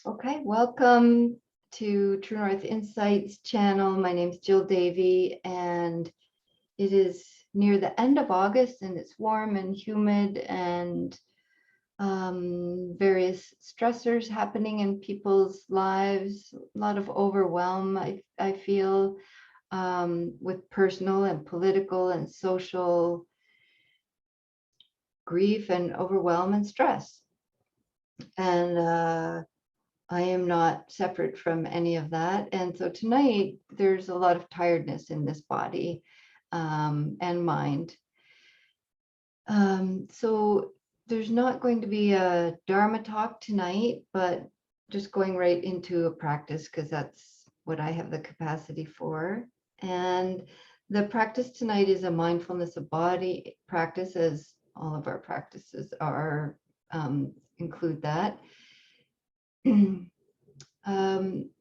Okay, welcome to True North Insights channel. My name is Jill Davey, and it is near the end of August, and it's warm and humid, and various stressors happening in people's lives. A lot of overwhelm, I feel, with personal and political and social grief and overwhelm and stress. And I am not separate from any of that. And so tonight, there's a lot of tiredness in this body and mind. So there's not going to be a Dharma talk tonight, but just going right into a practice because that's what I have the capacity for. And the practice tonight is a mindfulness of body practice, as all of our practices are, include that.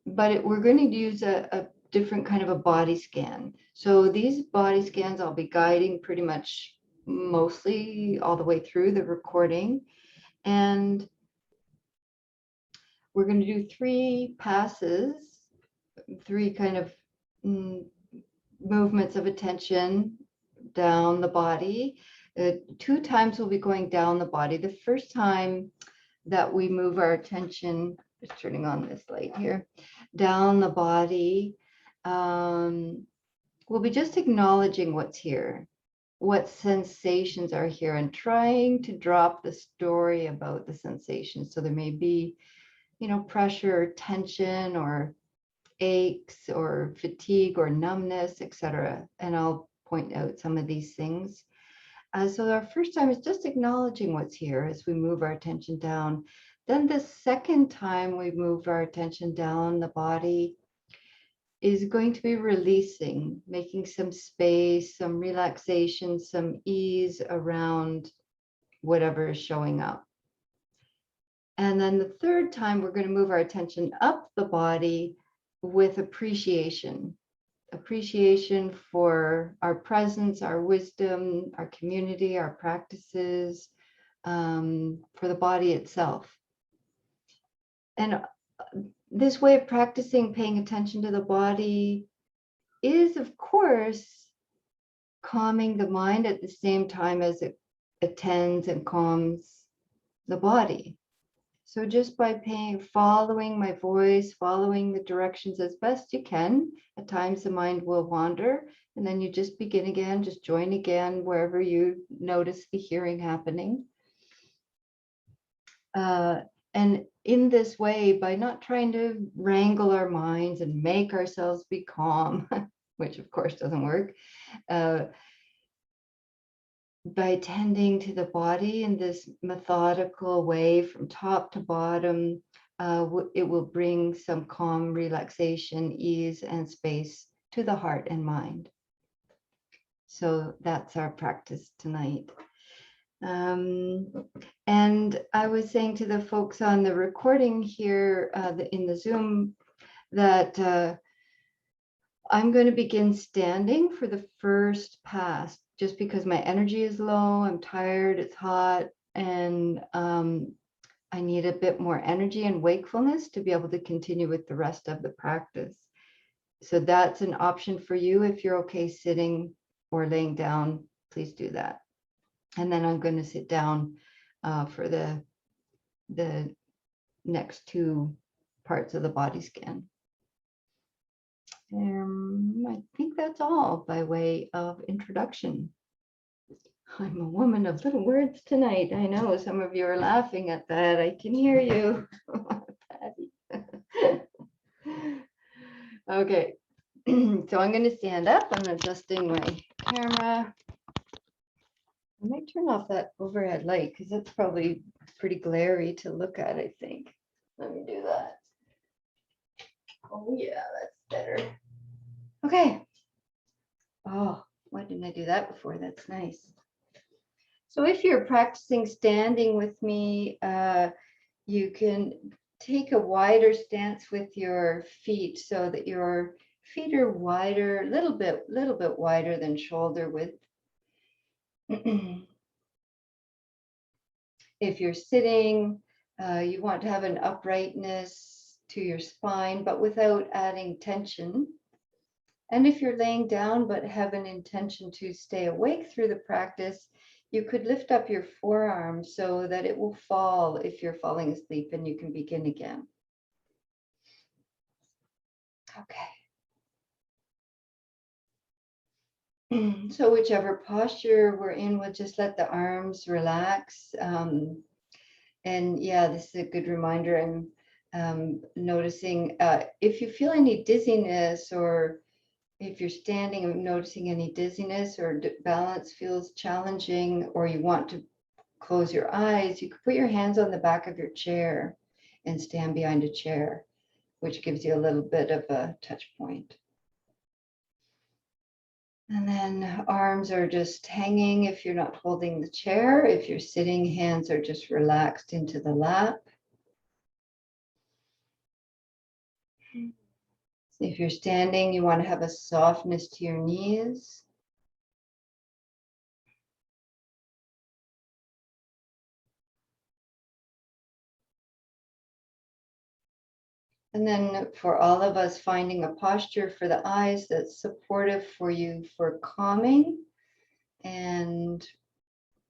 But we're going to use a different kind of a body scan. So these body scans I'll be guiding pretty much mostly all the way through the recording. And we're going to do 3 passes, 3 kind of movements of attention down the body. 2 times we'll be going down the body. The first time that we move our attention, just turning on this light here, down the body, we'll be just acknowledging what's here, what sensations are here, and trying to drop the story about the sensations. So there may be, pressure, or tension, or aches, or fatigue, or numbness, etc. And I'll point out some of these things. So our first time is just acknowledging what's here as we move our attention down. Then the second time we move our attention down the body is going to be releasing, making some space, some relaxation, some ease around whatever is showing up. And then the third time we're going to move our attention up the body with appreciation for our presence, our wisdom, our community, our practices, for the body itself. And this way of practicing paying attention to the body is, of course, calming the mind at the same time as it attends and calms the body. So just by following my voice, following the directions as best you can, at times the mind will wander, and then you just begin again, just join again wherever you notice the hearing happening. And in this way, by not trying to wrangle our minds and make ourselves be calm, which of course doesn't work, by tending to the body in this methodical way from top to bottom, it will bring some calm, relaxation, ease, and space to the heart and mind. So that's our practice tonight. And I was saying to the folks on the recording here in the Zoom that I'm going to begin standing for the first pass, just because my energy is low, I'm tired, it's hot, and I need a bit more energy and wakefulness to be able to continue with the rest of the practice. So that's an option for you. If you're okay sitting or laying down, please do that. And then I'm going to sit down for the next 2 parts of the body scan. I think that's all by way of introduction. I'm a woman of little words tonight. I know some of you are laughing at that. I can hear you. Okay, so I'm going to stand up. I'm adjusting my camera. I might turn off that overhead light because it's probably pretty glary to look at, I think. Let me do that. Oh yeah, that's better. Okay. Oh, why didn't I do that before? That's nice. So if you're practicing standing with me, you can take a wider stance with your feet so that your feet are wider, a little bit wider than shoulder width. If you're sitting, you want to have an uprightness to your spine, but without adding tension. And if you're laying down but have an intention to stay awake through the practice, you could lift up your forearm so that it will fall if you're falling asleep, and you can begin again. Okay. So whichever posture we're in, we'll just let the arms relax. And yeah, this is a good reminder. I'm noticing if you feel any dizziness, or if you're standing and noticing any dizziness or balance feels challenging, or you want to close your eyes, you could put your hands on the back of your chair and stand behind a chair, which gives you a little bit of a touch point. And then arms are just hanging if you're not holding the chair. If you're sitting, hands are just relaxed into the lap. If you're standing, you want to have a softness to your knees. And then for all of us, finding a posture for the eyes that's supportive for you for calming and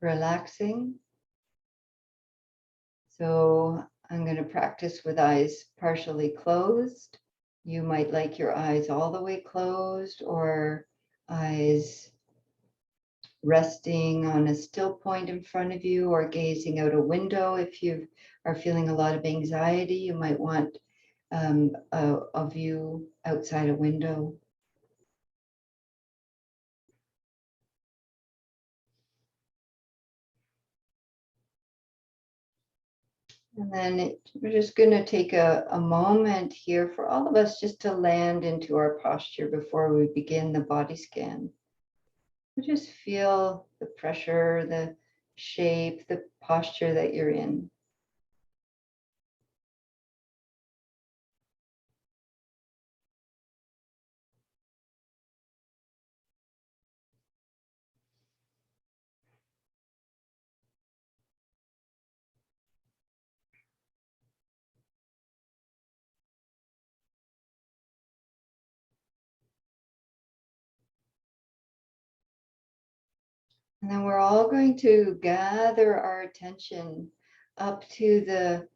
relaxing. So I'm going to practice with eyes partially closed. You might like your eyes all the way closed, or eyes resting on a still point in front of you, or gazing out a window. If you are feeling a lot of anxiety, you might want a view outside a window. And then we're just going to take a moment here for all of us just to land into our posture before we begin the body scan. We just feel the pressure, the shape, the posture that you're in. And then we're all going to gather our attention up to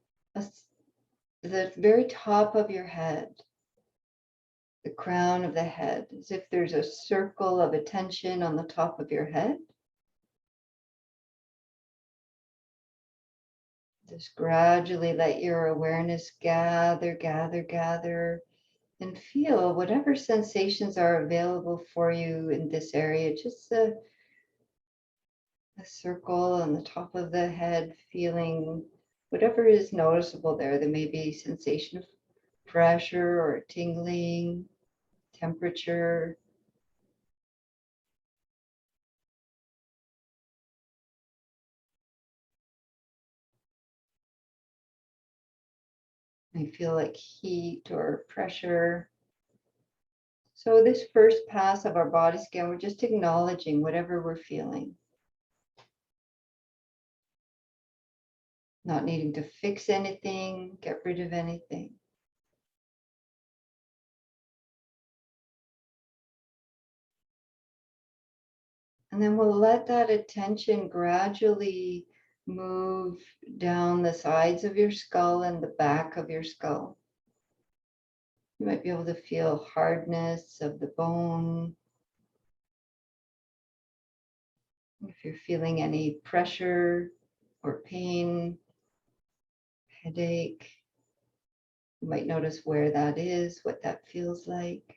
the very top of your head, the crown of the head, as if there's a circle of attention on the top of your head. Just gradually let your awareness gather, gather, gather, and feel whatever sensations are available for you in this area. Just a circle on the top of the head, feeling whatever is noticeable there. There may be sensation of pressure or tingling, temperature. I feel like heat or pressure. So this first pass of our body scan, we're just acknowledging whatever we're feeling. Not needing to fix anything, get rid of anything. And then we'll let that attention gradually move down the sides of your skull and the back of your skull. You might be able to feel hardness of the bone. If you're feeling any pressure or pain, headache, you might notice where that is, what that feels like.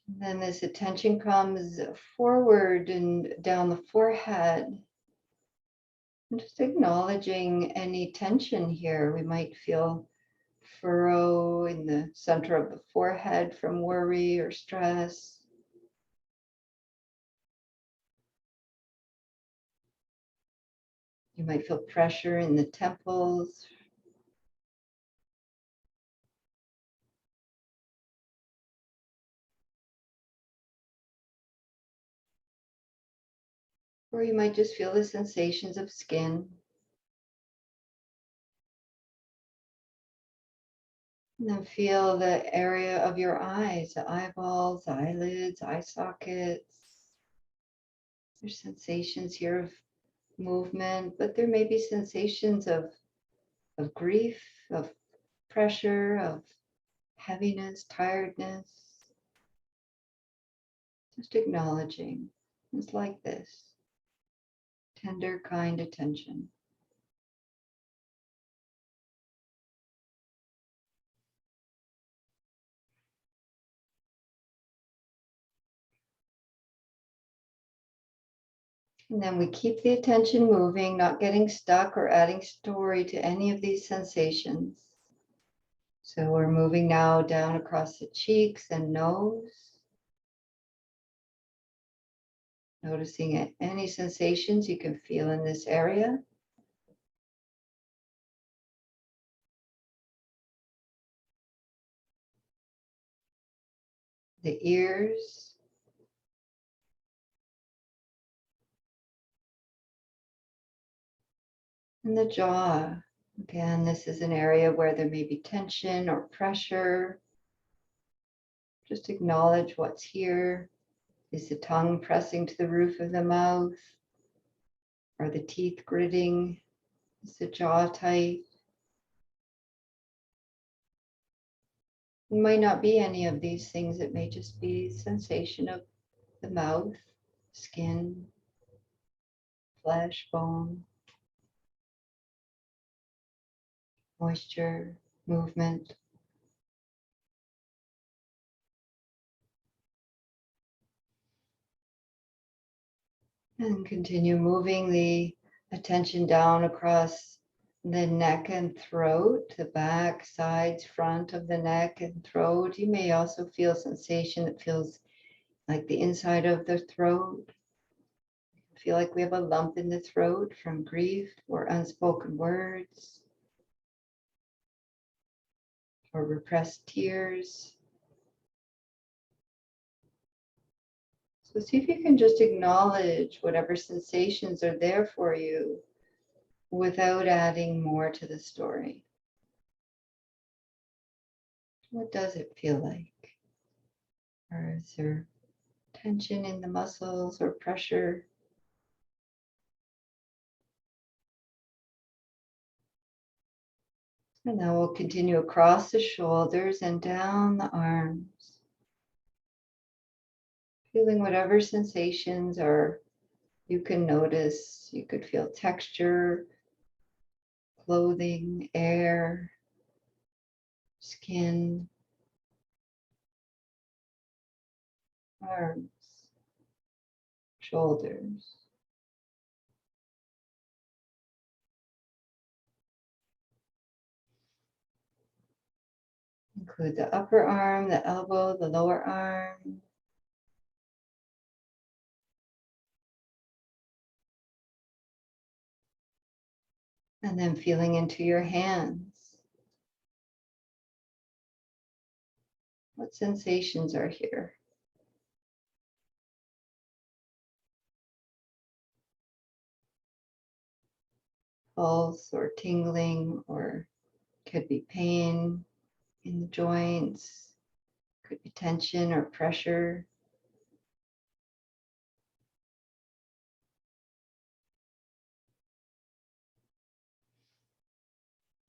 And then this attention comes forward and down the forehead. And just acknowledging any tension here. We might feel furrow in the center of the forehead from worry or stress. You might feel pressure in the temples. Or you might just feel the sensations of skin. And then feel the area of your eyes, the eyeballs, the eyelids, eye sockets. There's sensations here of movement, but there may be sensations of grief, of pressure, of heaviness, tiredness. Just acknowledging. It's like this. Tender, kind attention. And then we keep the attention moving, not getting stuck or adding story to any of these sensations. So we're moving now down across the cheeks and nose. Noticing any sensations you can feel in this area. The ears. And the jaw. Again, this is an area where there may be tension or pressure. Just acknowledge what's here. Is the tongue pressing to the roof of the mouth? Are the teeth gritting? Is the jaw tight? It might not be any of these things. It may just be sensation of the mouth, skin, flesh, bone, moisture, movement. And continue moving the attention down across the neck and throat, the back, sides, front of the neck and throat. You may also feel sensation that feels like the inside of the throat. Feel like we have a lump in the throat from grief or unspoken words or repressed tears. So see if you can just acknowledge whatever sensations are there for you without adding more to the story. What does it feel like? Or is there tension in the muscles or pressure? And now we'll continue across the shoulders and down the arms. Feeling whatever sensations are you can notice. You could feel texture, clothing, air, skin, arms, shoulders. Include the upper arm, the elbow, the lower arm. And then feeling into your hands. What sensations are here? Pulse or tingling, or could be pain in the joints, could be tension or pressure.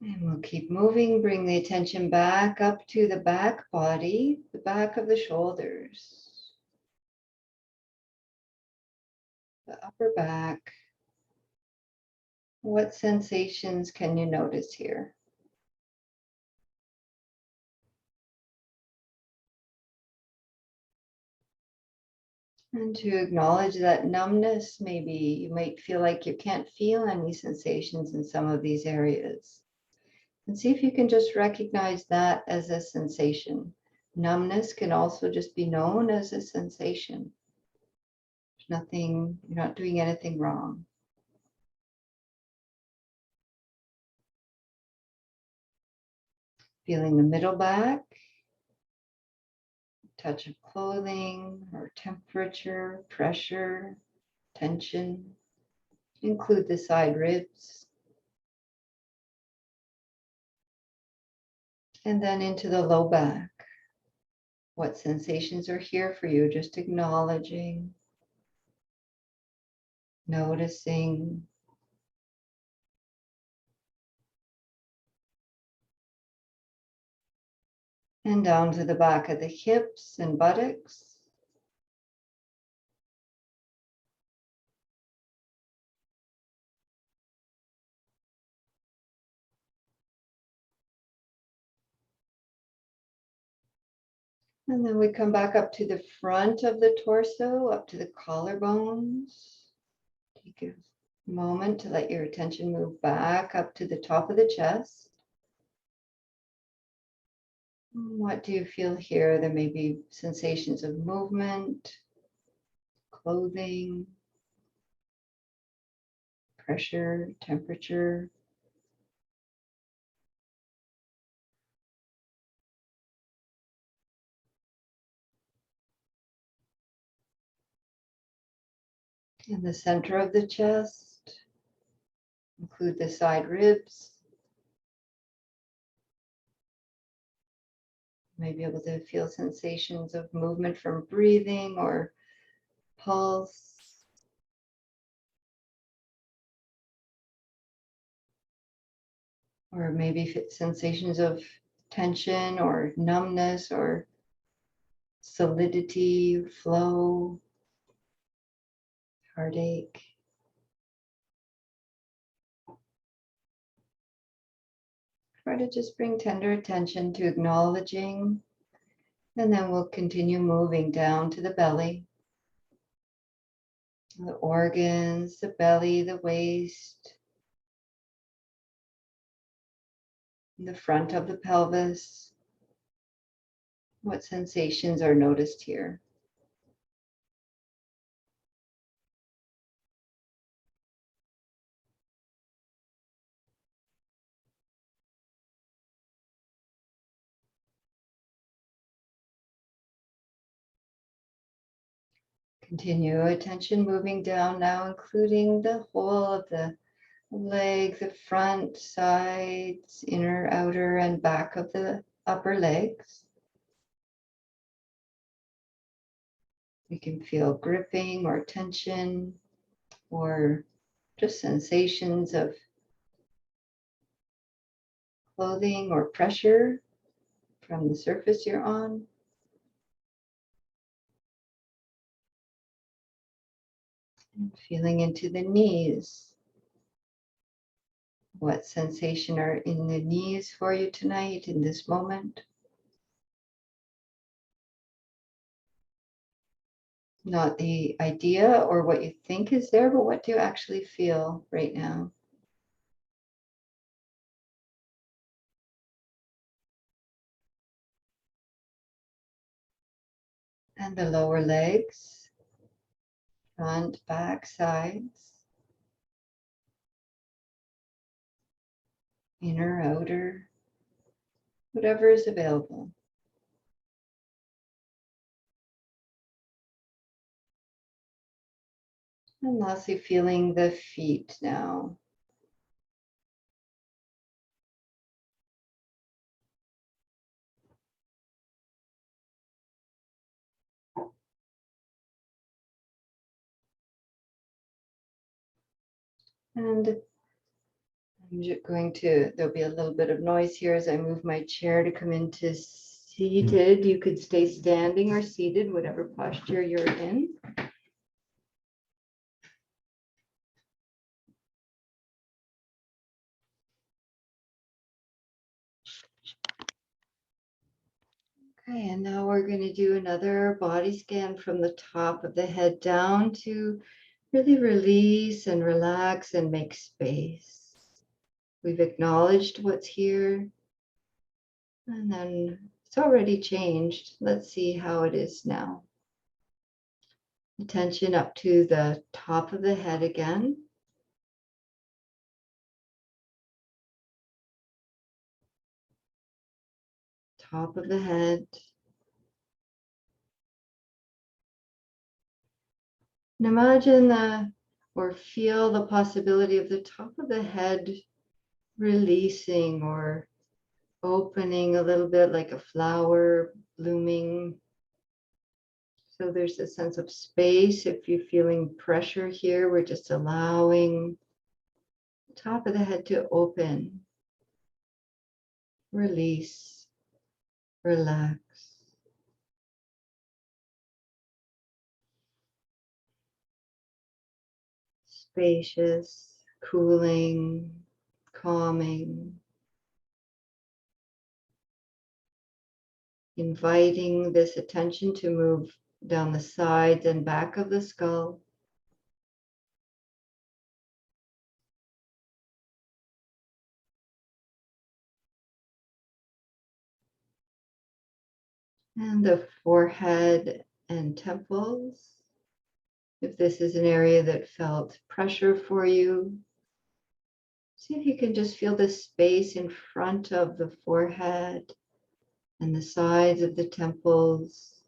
And we'll keep moving, bring the attention back up to the back body, the back of the shoulders, the upper back. What sensations can you notice here? And to acknowledge that numbness, maybe you might feel like you can't feel any sensations in some of these areas. And see if you can just recognize that as a sensation. Numbness can also just be known as a sensation. There's nothing, you're not doing anything wrong. Feeling the middle back, touch of clothing or temperature, pressure, tension. Include the side ribs. And then into the low back. What sensations are here for you? Just acknowledging, noticing. And down to the back of the hips and buttocks. And then we come back up to the front of the torso, up to the collarbones. Take a moment to let your attention move back up to the top of the chest. What do you feel here? There may be sensations of movement, clothing, pressure, temperature. In the center of the chest, include the side ribs. You may be able to feel sensations of movement from breathing or pulse. Or maybe sensations of tension or numbness or solidity, flow, heartache. Try to just bring tender attention to acknowledging, and then we'll continue moving down to the belly, the organs, the belly, the waist, the front of the pelvis. What sensations are noticed here? Continue attention moving down now, including the whole of the leg, the front, sides, inner, outer, and back of the upper legs. You can feel gripping or tension or just sensations of clothing or pressure from the surface you're on. And feeling into the knees. What sensation are in the knees for you tonight in this moment? Not the idea or what you think is there, but what do you actually feel right now? And the lower legs, front, back, sides, inner, outer, whatever is available. And lastly, feeling the feet now. And I'm just going to, there'll be a little bit of noise here as I move my chair to come into seated. You could stay standing or seated, whatever posture you're in. Okay, and now we're going to do another body scan from the top of the head down to really release and relax and make space. We've acknowledged what's here, and then it's already changed. Let's see how it is now. Attention up to the top of the head again. Top of the head. And imagine or feel the possibility of the top of the head releasing or opening a little bit like a flower blooming. So there's a sense of space. If you're feeling pressure here, we're just allowing the top of the head to open, release, relax. Spacious, cooling, calming, inviting this attention to move down the sides and back of the skull. And the forehead and temples. If this is an area that felt pressure for you, see if you can just feel the space in front of the forehead and the sides of the temples,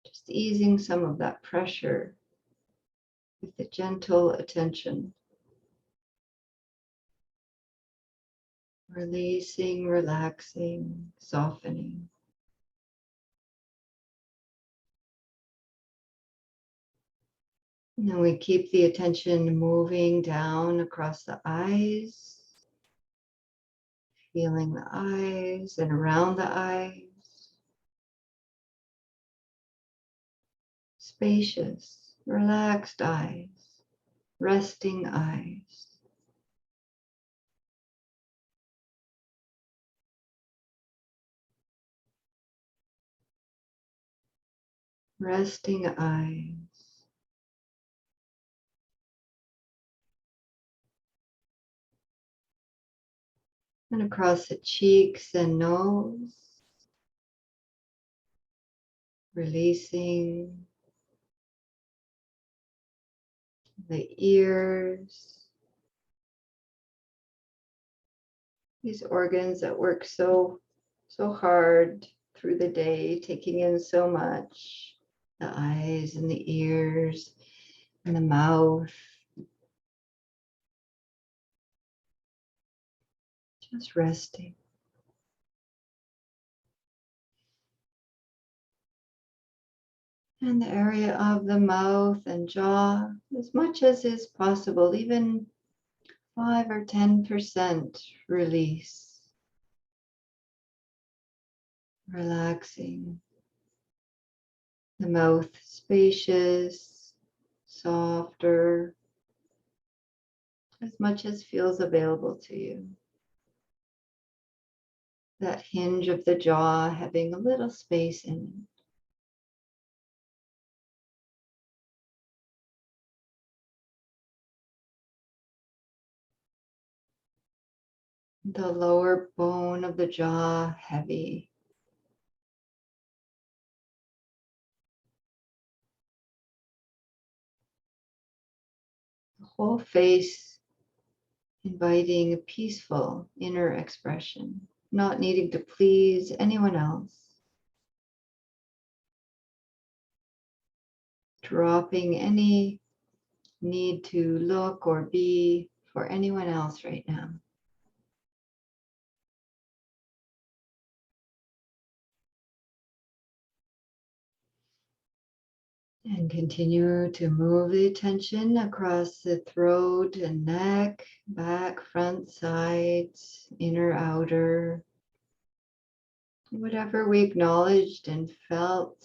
just easing some of that pressure with the gentle attention. Releasing, relaxing, softening. And then we keep the attention moving down across the eyes, feeling the eyes and around the eyes. Spacious, relaxed eyes, resting eyes. Resting eyes. And across the cheeks and nose, releasing the ears, these organs that work so hard through the day, taking in so much, the eyes and the ears and the mouth, just resting. And the area of the mouth and jaw, as much as is possible, even 5 or 10% release. Relaxing. The mouth spacious, softer, as much as feels available to you. That hinge of the jaw having a little space in it. The lower bone of the jaw heavy. The whole face inviting a peaceful inner expression, not needing to please anyone else. Dropping any need to look or be for anyone else right now. And continue to move the attention across the throat and neck, back, front, sides, inner, outer. Whatever we acknowledged and felt,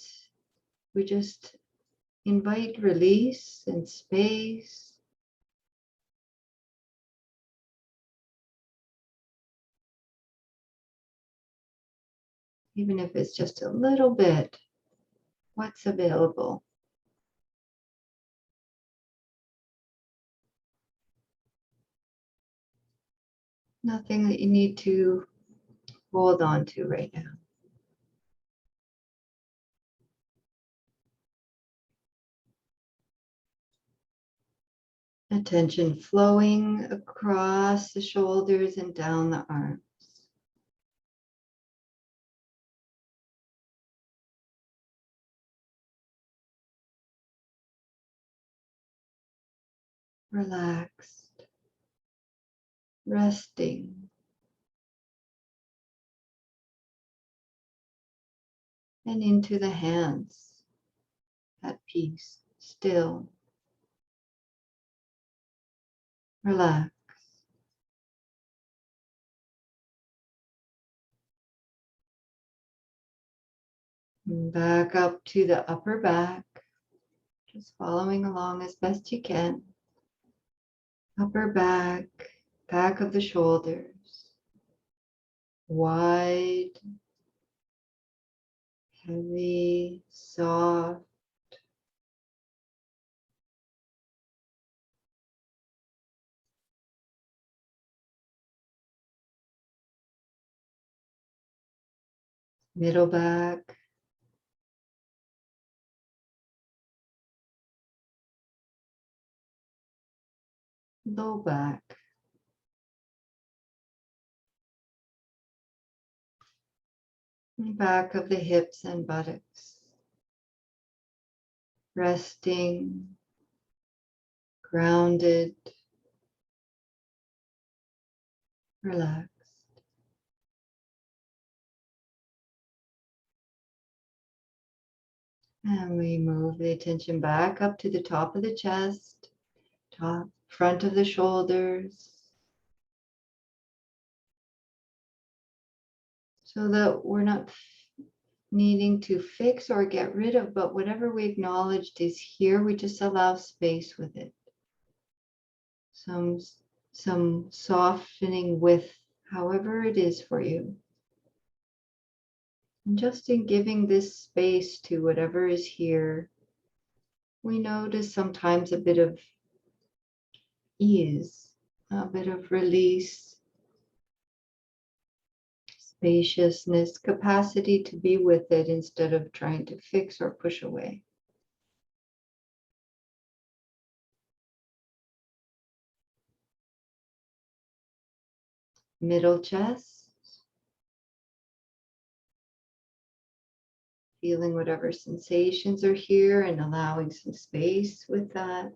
we just invite release and space. Even if it's just a little bit, what's available. Nothing that you need to hold on to right now. Attention flowing across the shoulders and down the arms. relaxed, resting, and into the hands at peace, still, relax. And back up to the upper back, just following along as best you can. Upper back, back of the shoulders, wide, heavy, soft. Middle back, low back, and back of the hips and buttocks. Resting, grounded, relaxed. And we move the attention back up to the top of the chest, top, front of the shoulders, so that we're not needing to fix or get rid of, but whatever we acknowledged is here, we just allow space with it. Some softening with however it is for you. And just in giving this space to whatever is here, we notice sometimes a bit of ease, a bit of release, spaciousness, capacity to be with it instead of trying to fix or push away. Middle chest, feeling whatever sensations are here and allowing some space with that.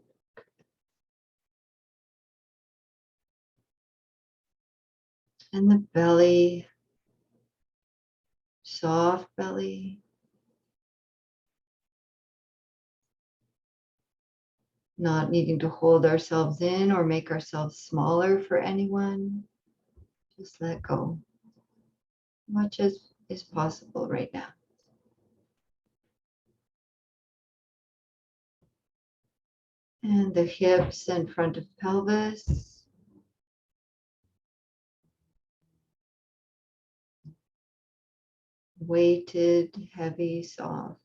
And the belly, soft belly. Not needing to hold ourselves in or make ourselves smaller for anyone. Just let go. Much as is possible right now. And the hips and front of pelvis. Weighted, heavy, soft.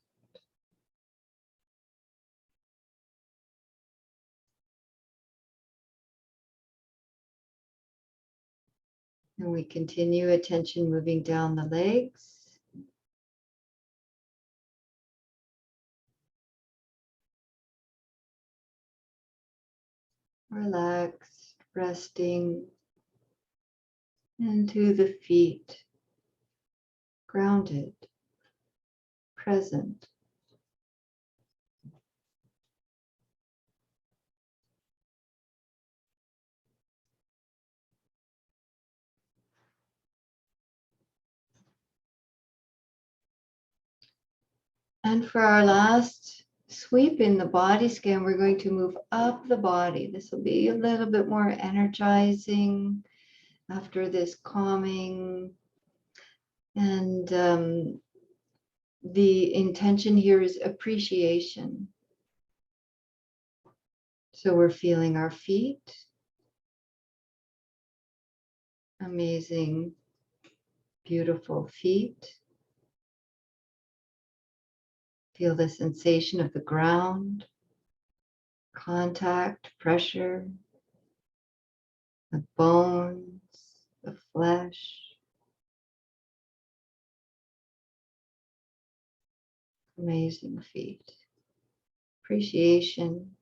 And we continue attention moving down the legs. Relaxed, resting into the feet. Grounded, present. And for our last sweep in the body scan, we're going to move up the body. This will be a little bit more energizing after this calming. And the intention here is appreciation. So we're feeling our feet. Amazing, beautiful feet. Feel the sensation of the ground, contact, pressure, the bones, the flesh. Amazing feet. Appreciation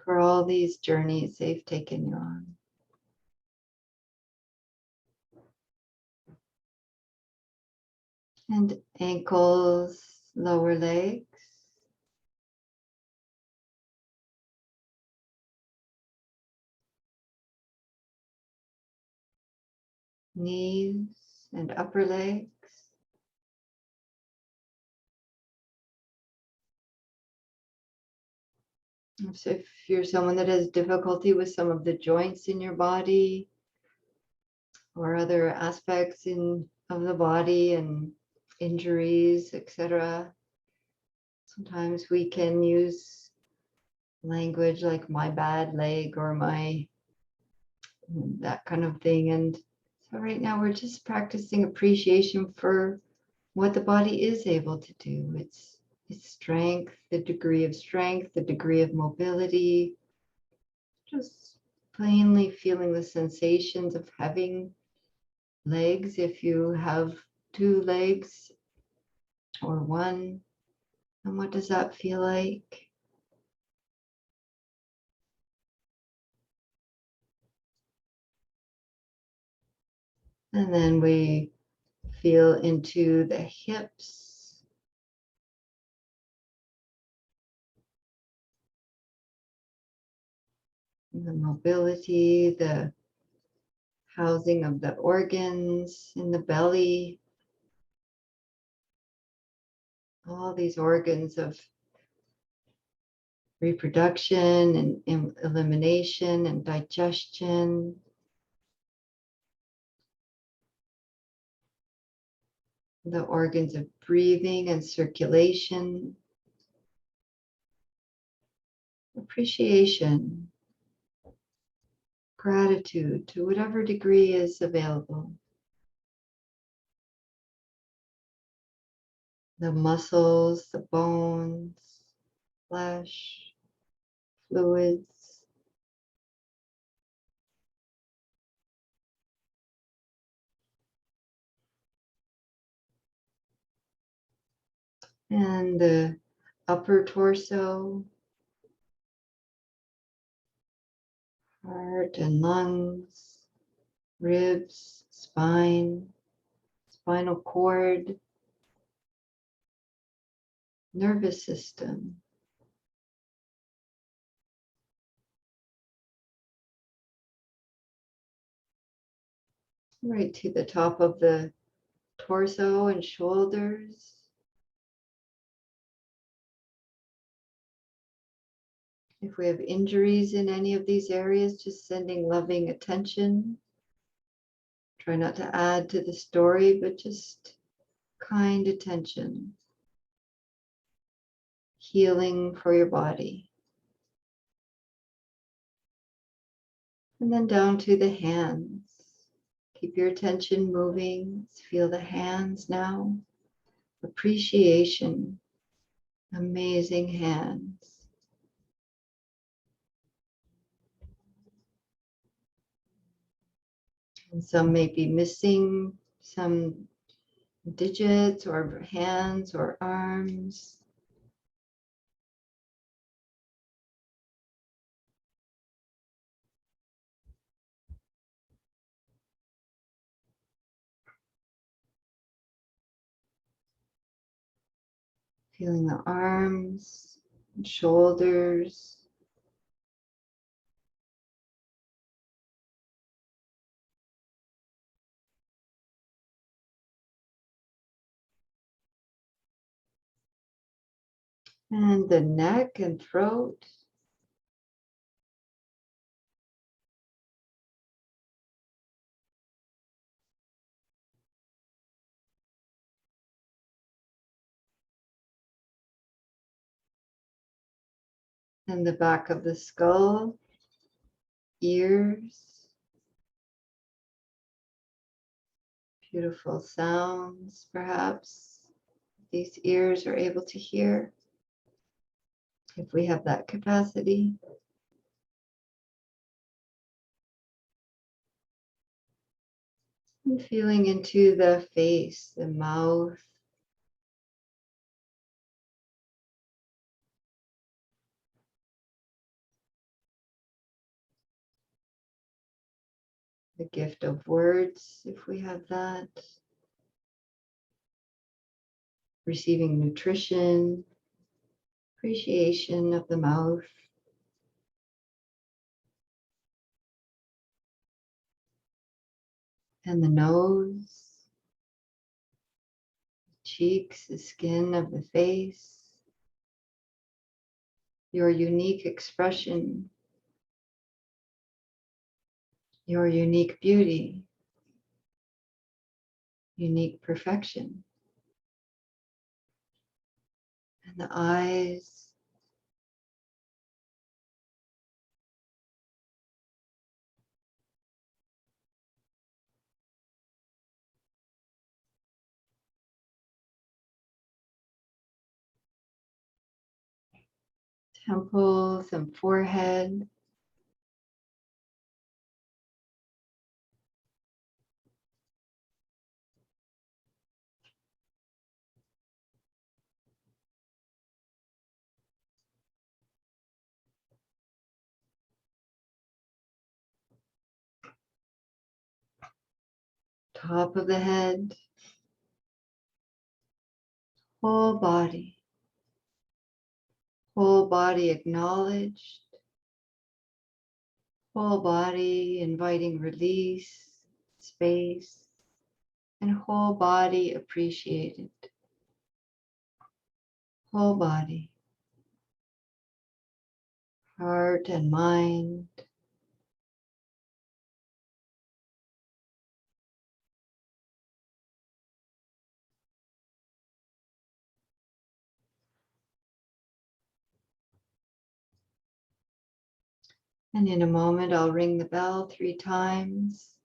for all these journeys they've taken you on. And ankles, lower legs. knees and upper legs. So if you're someone that has difficulty with some of the joints in your body or other aspects of the body and injuries, etc., sometimes we can use language like my bad leg or my that kind of thing. And so right now we're just practicing appreciation for what the body is able to do. Its strength, the degree of strength, the degree of mobility, just plainly feeling the sensations of having legs if you have two legs or one. And what does that feel like? And then we feel into the hips, the mobility, the housing of the organs in the belly, all these organs of reproduction and elimination and digestion. The organs of breathing and circulation. Appreciation, gratitude to whatever degree is available. The muscles, the bones, flesh, fluids. And the upper torso, heart and lungs, ribs, spine, spinal cord, nervous system. Right to the top of the torso and shoulders. If we have injuries in any of these areas, just sending loving attention. Try not to add to the story, but just kind attention. Healing for your body. And then down to the hands. Keep your attention moving. Feel the hands now. Appreciation. Amazing hands. And some may be missing some digits or hands or arms. Feeling the arms, and shoulders. And the neck and throat. And the back of the skull, ears, beautiful sounds, perhaps these ears are able to hear if we have that capacity. And feeling into the face, the mouth, the gift of words, if we have that. Receiving nutrition, appreciation of the mouth. and the nose, cheeks, the skin of the face, your unique expression, your unique beauty, unique perfection, and the eyes, temples and forehead, top of the head, whole body acknowledged, whole body inviting release, space, and whole body appreciated, whole body, heart and mind. And in a moment, I'll ring the bell 3 times.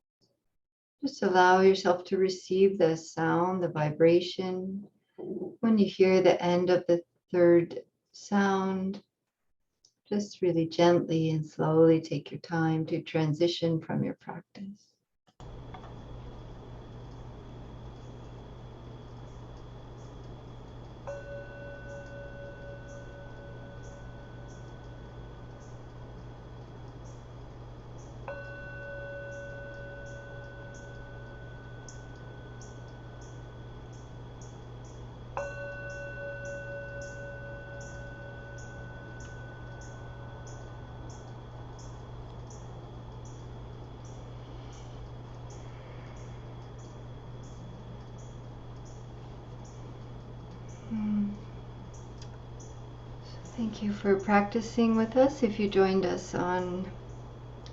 Just allow yourself to receive the sound, the vibration. When you hear the end of the 3rd sound, just really gently and slowly take your time to transition from your practice. Thank you for practicing with us if you joined us on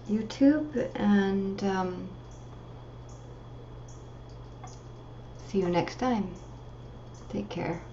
YouTube, and see you next time. Take care.